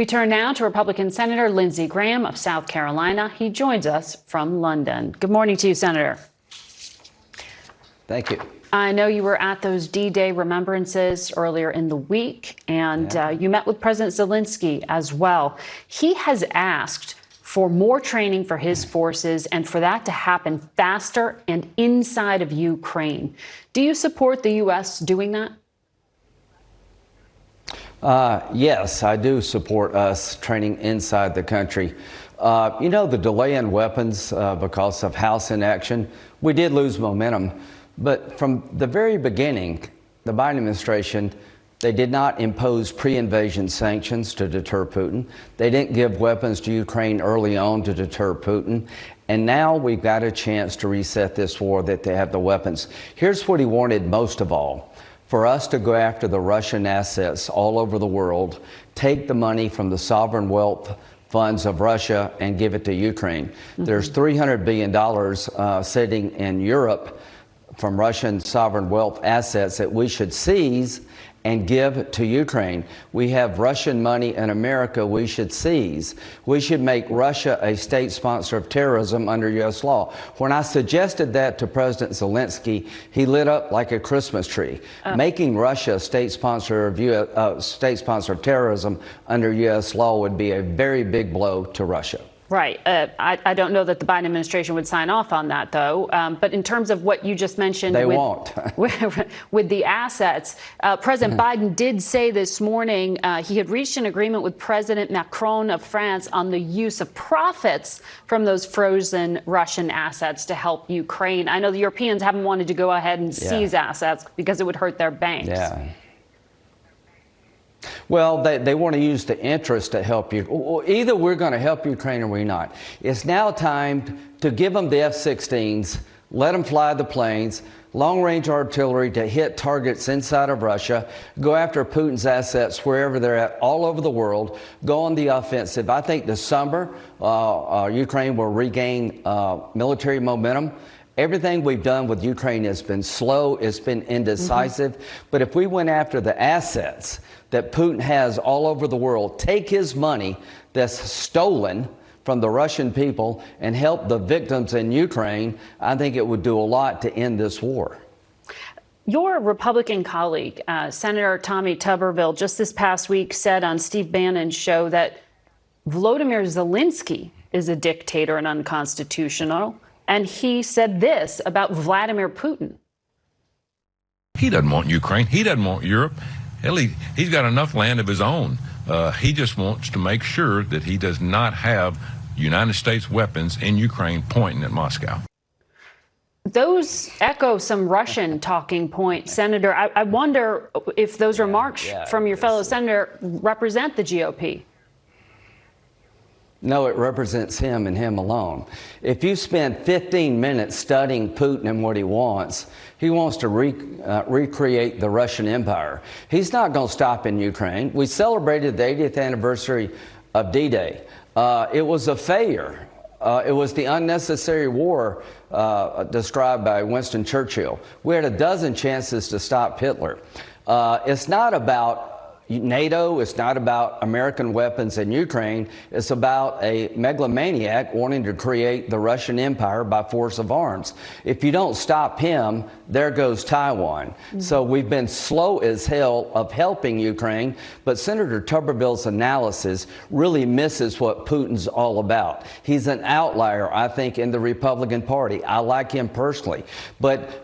We turn now to Republican Senator Lindsey Graham of South Carolina. He joins us from London. Good morning to you, Senator. Thank you. I know you were at those D-Day remembrances earlier in the week, and you met with President Zelensky as well. He has asked for more training for his forces and for that to happen faster and inside of Ukraine. Do you support the U.S. doing that? Yes, I do support us training inside the country. You know, the delay in weapons because of House inaction, we did lose momentum. But from the very beginning, the Biden administration, they did not impose pre-invasion sanctions to deter Putin. They didn't give weapons to Ukraine early on to deter Putin. And now we've got a chance to reset this war that they have the weapons. Here's what he wanted most of all: for us to go after the Russian assets all over the world, take the money from the sovereign wealth funds of Russia and give it to Ukraine. There's $300 billion sitting in Europe from Russian sovereign wealth assets that we should seize and give to Ukraine. We have Russian money in America we should seize. We should make Russia a state sponsor of terrorism under U.S. law. When I suggested that to President Zelensky, he lit up like a Christmas tree. Making Russia a state sponsor of terrorism under U.S. law would be a very big blow to Russia. Right. I don't know that the Biden administration would sign off on that, though. But in terms of what you just mentioned, they won't. with the assets, President Biden did say this morning he had reached an agreement with President Macron of France on the use of profits from those frozen Russian assets to help Ukraine. I know the Europeans haven't wanted to go ahead and seize assets because it would hurt their banks. Yeah. Well, they want to use the interest to help you. Either we're going to help Ukraine or we're not. It's now time to give them the F-16s, let them fly the planes, long-range artillery to hit targets inside of Russia, go after Putin's assets wherever they're at, all over the world, go on the offensive. I think this summer, Ukraine will regain military momentum. Everything we've done with Ukraine has been slow, it's been indecisive. But if we went after the assets that Putin has all over the world, take his money that's stolen from the Russian people and help the victims in Ukraine, I think it would do a lot to end this war. Your Republican colleague, Senator Tommy Tuberville, just this past week said on Steve Bannon's show that Volodymyr Zelensky is a dictator and unconstitutional. And he said this about Vladimir Putin. He doesn't want Ukraine. He doesn't want Europe. Hell, he's got enough land of his own. He just wants to make sure that he does not have United States weapons in Ukraine pointing at Moscow. Those echo some Russian talking points, Senator. I wonder if those remarks from your fellow senator represent the GOP. No, it represents him and him alone. If you spend 15 minutes studying Putin and what he wants to recreate the Russian Empire. He's not going to stop in Ukraine. We celebrated the 80th anniversary of D-Day. It was a failure. It was the unnecessary war described by Winston Churchill. We had a dozen chances to stop Hitler. It's not about NATO, it's not about American weapons in Ukraine. It's about a megalomaniac wanting to create the Russian Empire by force of arms. If you don't stop him, there goes Taiwan. So we've been slow as hell of helping Ukraine, but Senator Tuberville's analysis really misses what Putin's all about. He's an outlier, I think, in the Republican Party. I like him personally. But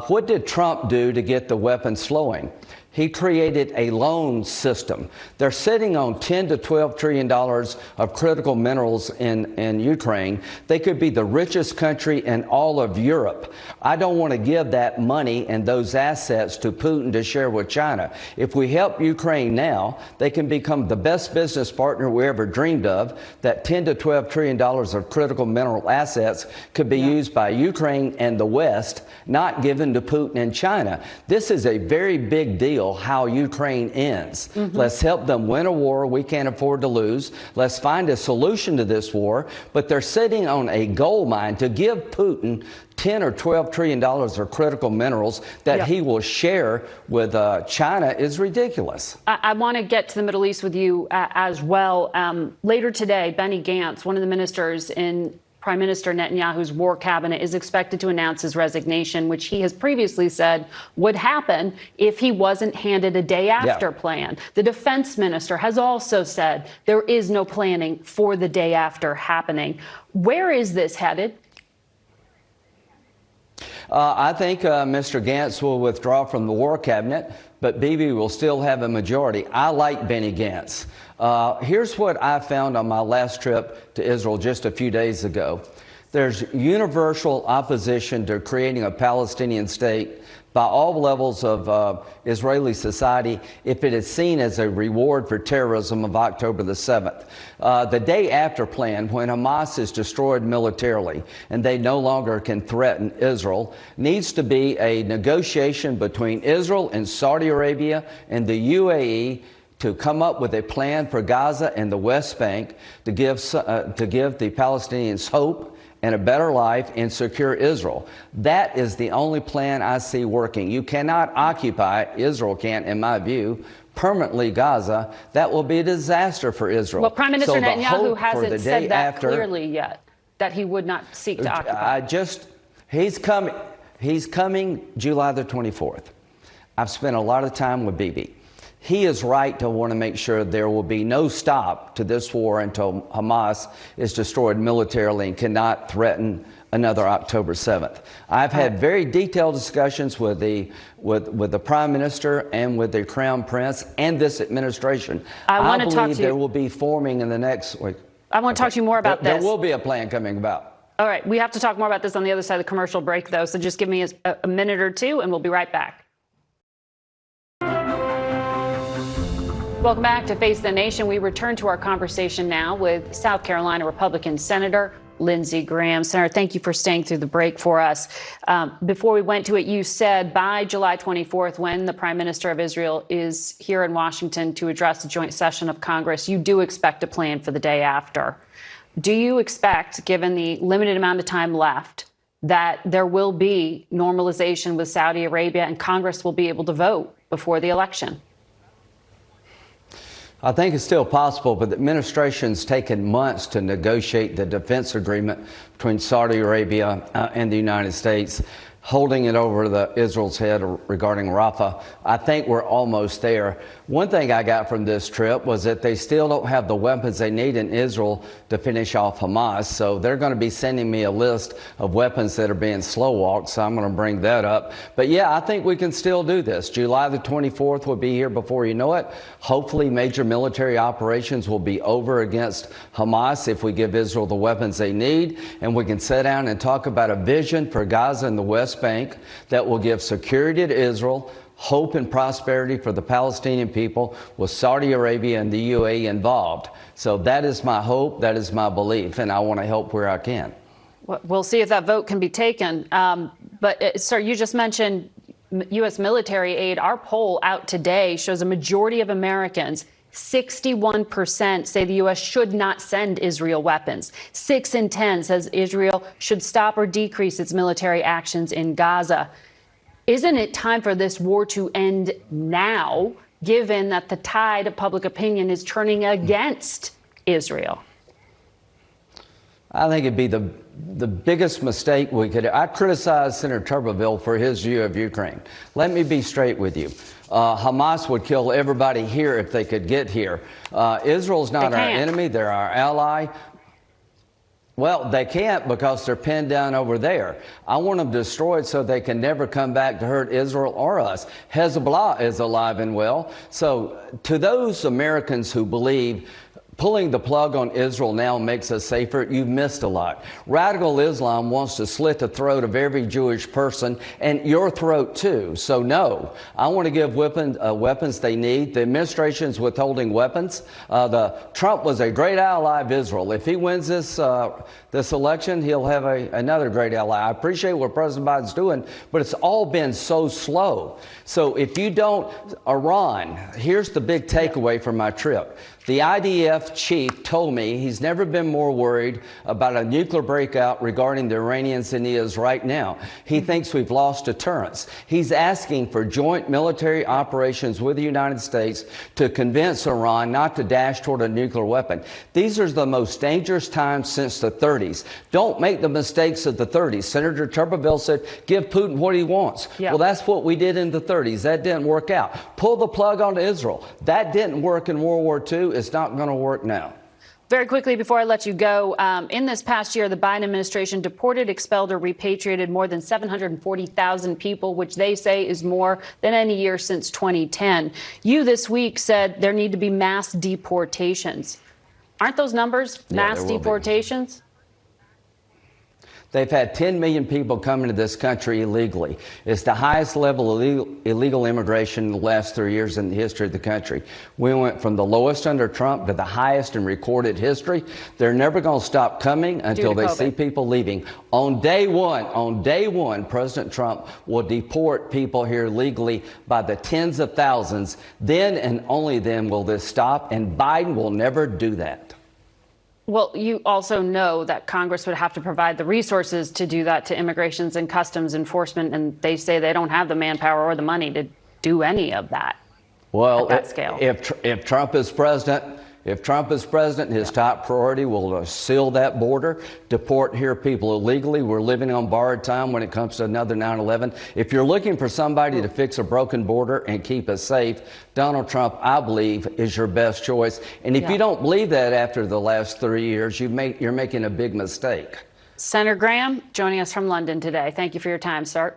what did Trump do to get the weapons flowing? He created a loan system. They're sitting on $10 to $12 trillion of critical minerals in Ukraine. They could be the richest country in all of Europe. I don't want to give that money and those assets to Putin to share with China. If we help Ukraine now, they can become the best business partner we ever dreamed of. That $10 to $12 trillion of critical mineral assets could be used by Ukraine and the West, not given to Putin and China. This is a very big deal. deal how Ukraine ends. Let's help them win a war we can't afford to lose. Let's find a solution to this war. But they're sitting on a gold mine to give Putin $10 or $12 trillion of critical minerals that he will share with China is ridiculous. I want to get to the Middle East with you as well. Later today, Benny Gantz, one of the ministers in Prime Minister Netanyahu's war cabinet, is expected to announce his resignation, which he has previously said would happen if he wasn't handed a day after plan. The defense minister has also said there is no planning for the day after happening. Where is this headed? I think Mr. Gantz will withdraw from the war cabinet, but Bibi will still have a majority. I like Benny Gantz. Here's what I found on my last trip to Israel just a few days ago. There's universal opposition to creating a Palestinian state by all levels of Israeli society if it is seen as a reward for terrorism of October the 7th. The day after plan, when Hamas is destroyed militarily and they no longer can threaten Israel, needs to be a negotiation between Israel and Saudi Arabia and the UAE to come up with a plan for Gaza and the West Bank to give the Palestinians hope and a better life and secure Israel. That is the only plan I see working. You cannot occupy, Israel can't, in my view, permanently Gaza. That will be a disaster for Israel. Well, Prime Minister Netanyahu hasn't said that clearly yet, that he would not seek to occupy. He's coming July the 24th. I've spent a lot of time with Bibi. He is right to want to make sure there will be no stop to this war until Hamas is destroyed militarily and cannot threaten another October 7th. I've had very detailed discussions with the Prime Minister and with the Crown Prince and this administration. I believe there will be forming in the next week. I want to talk to you more about this. There will be a plan coming about. All right, we have to talk more about this on the other side of the commercial break, though, so just give me a minute or two and we'll be right back. Welcome back to Face the Nation. We return to our conversation now with South Carolina Republican Senator Lindsey Graham. Senator, thank you for staying through the break for us. Before we went to it, you said by July 24th, when the Prime Minister of Israel is here in Washington to address the joint session of Congress, you do expect a plan for the day after. Do you expect, given the limited amount of time left, that there will be normalization with Saudi Arabia and Congress will be able to vote before the election? I think it's still possible, but the administration's taken months to negotiate the defense agreement between Saudi Arabia and the United States, holding it over Israel's head regarding Rafah. I think we're almost there. One thing I got from this trip was that they still don't have the weapons they need in Israel to finish off Hamas. So they're going to be sending me a list of weapons that are being slow walked. So I'm going to bring that up. But yeah, I think we can still do this. July the 24th will be here before you know it. Hopefully major military operations will be over against Hamas if we give Israel the weapons they need. And we can sit down and talk about a vision for Gaza and the West Bank that will give security to Israel, hope and prosperity for the Palestinian people, with Saudi Arabia and the UAE involved. So that is my hope, that is my belief, and I want to help where I can. We'll see if that vote can be taken. But, sir, you just mentioned U.S. military aid. Our poll out today shows a majority of Americans, 61%, say the U.S. should not send Israel weapons. 6 in 10 says Israel should stop or decrease its military actions in Gaza. Isn't it time for this war to end now, given that the tide of public opinion is turning against Israel? I think it'd be the biggest mistake we could. I criticize Senator Tuberville for his view of Ukraine. Let me be straight with you. Hamas would kill everybody here if they could get here. Israel's not our enemy. They're our ally. Well, they can't because they're pinned down over there. I want them destroyed so they can never come back to hurt Israel or us. Hezbollah is alive and well. So to those Americans who believe pulling the plug on Israel now makes us safer. You've missed a lot. Radical Islam wants to slit the throat of every Jewish person and your throat too. So no, I want to give weapons they need. The administration's withholding weapons. Trump was a great ally of Israel. If he wins this election, he'll have another great ally. I appreciate what President Biden's doing, but it's all been so slow. So if you don't, Iran, here's the big takeaway from my trip. The IDF chief told me he's never been more worried about a nuclear breakout regarding the Iranians than he is right now. He thinks we've lost deterrence. He's asking for joint military operations with the United States to convince Iran not to dash toward a nuclear weapon. These are the most dangerous times since the 30s. Don't make the mistakes of the 30s. Senator Tuberville said, give Putin what he wants. Yeah. Well, that's what we did in the 30s. That didn't work out. Pull the plug onto Israel. That didn't work in World War II. It's not going to work now. Very quickly, before I let you go, in this past year, the Biden administration deported, expelled, or repatriated more than 740,000 people, which they say is more than any year since 2010. You this week said there need to be mass deportations. Aren't those numbers mass deportations? They've had 10 million people come into this country illegally. It's the highest level of illegal immigration in the last 3 years in the history of the country. We went from the lowest under Trump to the highest in recorded history. They're never going to stop coming until they see people leaving. On day one, President Trump will deport people here legally by the tens of thousands. Then and only then will this stop, and Biden will never do that. Well, you also know that Congress would have to provide the resources to do that to Immigrations and Customs Enforcement, and they say they don't have the manpower or the money to do any of that. Well, at that scale. If Trump is president, his top priority will seal that border, deport here people illegally. We're living on borrowed time when it comes to another 9/11. If you're looking for somebody to fix a broken border and keep us safe, Donald Trump, I believe, is your best choice. And if you don't believe that after the last 3 years, you're making a big mistake. Senator Graham, joining us from London today. Thank you for your time, sir.